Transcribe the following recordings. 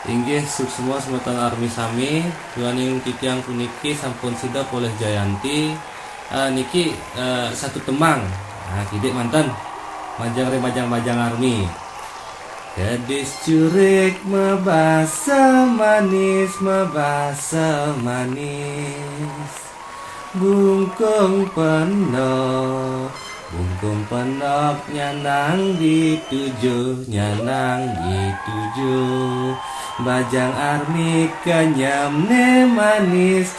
Inggih semua semeton army sami yuaning titiang puniki sampun sidap oleh Jayanti. Niki satu temang. Kidik mantan majang army. Gadis curik mebasa manis bungkung penok nyanang dituju bajang army kenyam ne manis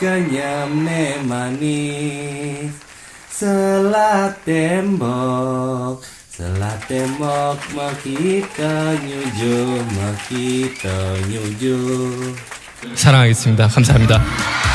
selat tembok makita nyuju 사랑하겠습니다. 감사합니다.